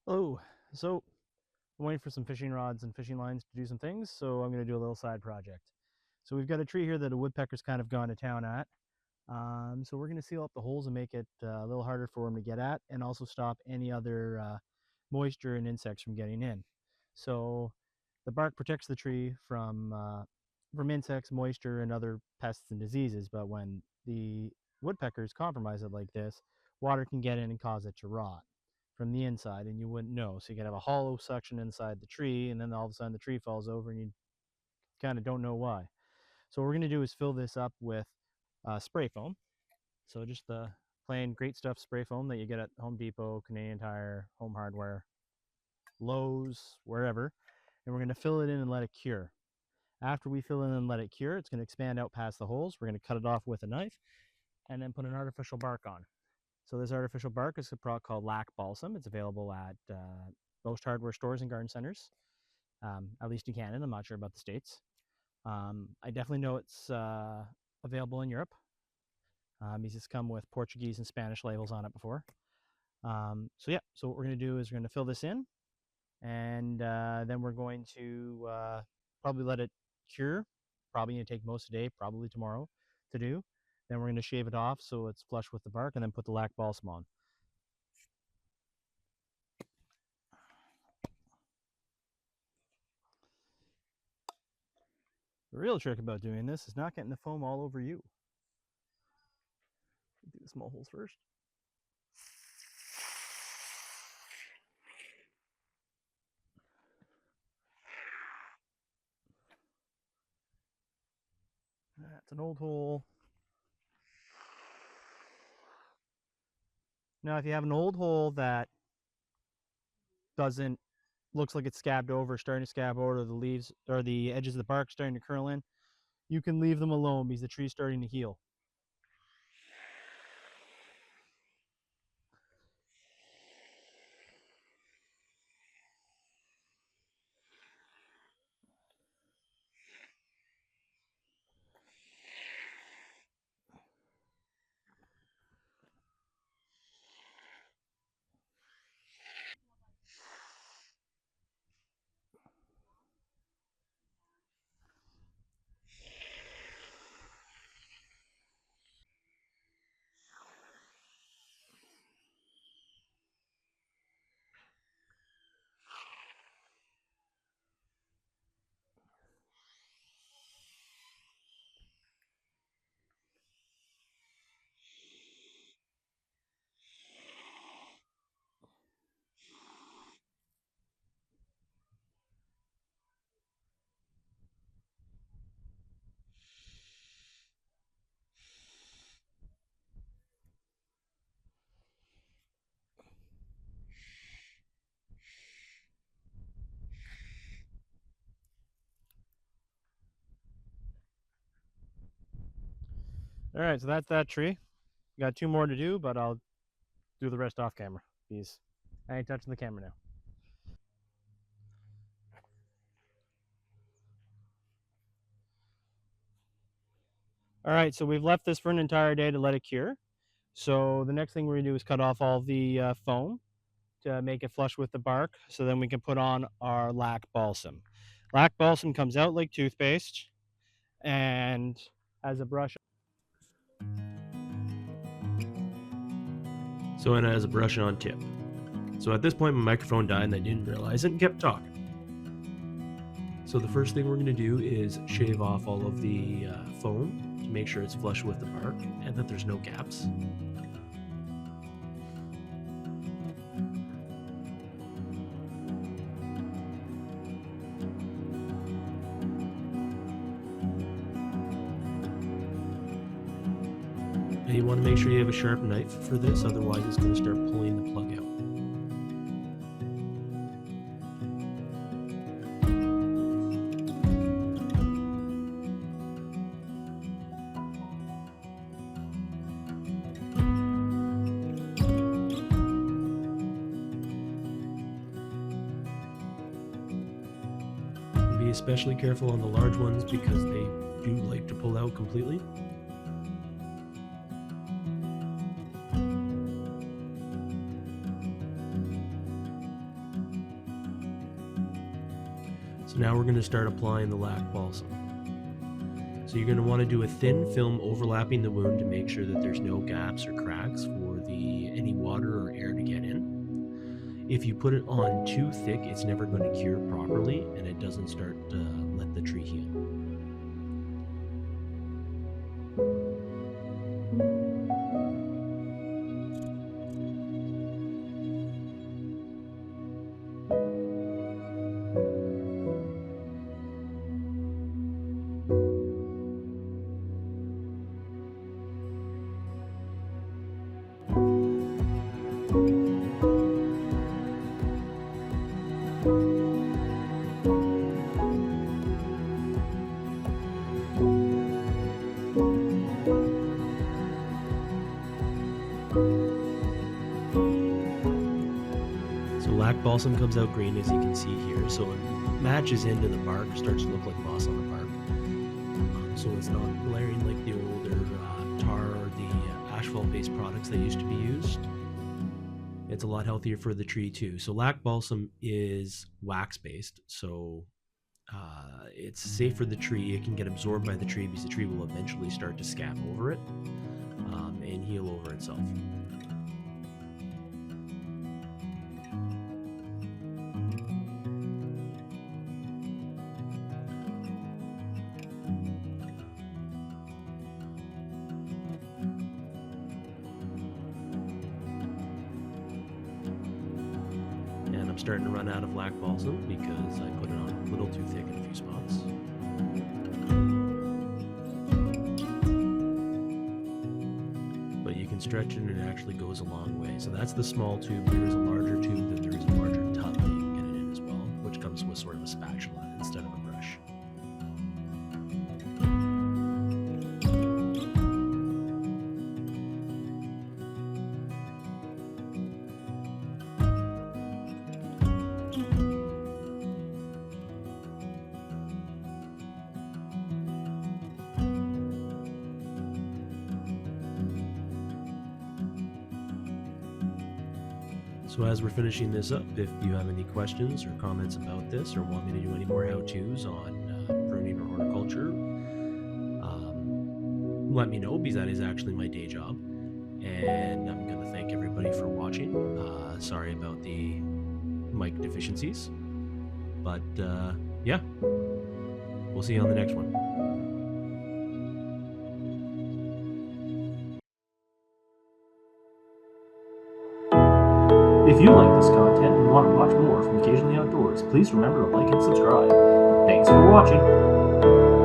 Oh, so I'm waiting for some fishing rods and fishing lines to do some things, so I'm going to do a little side project. So we've got a tree here that a woodpecker's kind of gone to town at. So we're going to seal up the holes and make it a little harder for him to get at, and also stop any other moisture and insects from getting in. So the bark protects the tree from insects, moisture, and other pests and diseases. But when the woodpeckers compromise it like this, water can get in and cause it to rot from the inside, and you wouldn't know. So you can have a hollow section inside the tree, and then all of a sudden the tree falls over, and you kind of don't know why. So what we're going to do is fill this up with spray foam. So just the plain great stuff spray foam that you get at Home Depot, Canadian Tire, Home Hardware, Lowe's, wherever. And we're going to fill it in and let it cure. After we fill in and let it cure, it's going to expand out past the holes. We're going to cut it off with a knife and then put an artificial bark on. So this artificial bark is a product called lac balsam. It's available at most hardware stores and garden centers, at least in Canada. I'm not sure about the States. I definitely know it's available in Europe. These just come with Portuguese and Spanish labels on it before. So yeah, so what we're going to do is we're going to fill this in, and then we're going to probably let it cure. Probably going to take most of the day, probably tomorrow to do. Then we're going to shave it off so it's flush with the bark, and then put the lac balsam on. The real trick about doing this is not getting the foam all over you. Do the small holes first. That's an old hole. Now, if you have an old hole that doesn't looks like it's scabbed over, starting to scab over, or the leaves or the edges of the bark starting to curl in, you can leave them alone because the tree's starting to heal. All right, so that's that tree. Got two more to do, but I'll do the rest off camera. Because I ain't touching the camera now. All right, so we've left this for an entire day to let it cure. So the next thing we're gonna do is cut off all the foam to make it flush with the bark, so then we can put on our lac balsam. Lac balsam comes out like toothpaste and has a brush. So it has a brush on tip. So at this point, my microphone died and I didn't realize it and kept talking. So the first thing we're going to do is shave off all of the foam to make sure it's flush with the bark and that there's no gaps. And you want to make sure you have a sharp knife for this, otherwise it's going to start pulling the plug out. Be especially careful on the large ones because they do like to pull out completely. So now we're going to start applying the lac balsam. So you're going to want to do a thin film overlapping the wound to make sure that there's no gaps or cracks for any water or air to get in. If you put it on too thick, it's never going to cure properly and it doesn't start to let the tree heal. Lac balsam comes out green, as you can see here, so it matches into the bark, starts to look like moss on the bark. So it's not glaring like the older tar or the asphalt-based products that used to be used. It's a lot healthier for the tree too. So lac balsam is wax-based, so it's safe for the tree. It can get absorbed by the tree because the tree will eventually start to scab over it and heal over itself. I'm starting to run out of lac balsam because I put it on a little too thick in a few spots. But you can stretch it and it actually goes a long way. So that's the small tube. There is a larger tube and there is a larger tub that you can get it in as well, which comes with sort of a spatula instead of a brush. So as we're finishing this up, if you have any questions or comments about this or want me to do any more how-tos on pruning or horticulture, let me know, because that is actually my day job. And I'm going to thank everybody for watching. Sorry about the mic deficiencies. But yeah, we'll see you on the next one. If you like this content and want to watch more from Occasionally Outdoors, please remember to like and subscribe. Thanks for watching!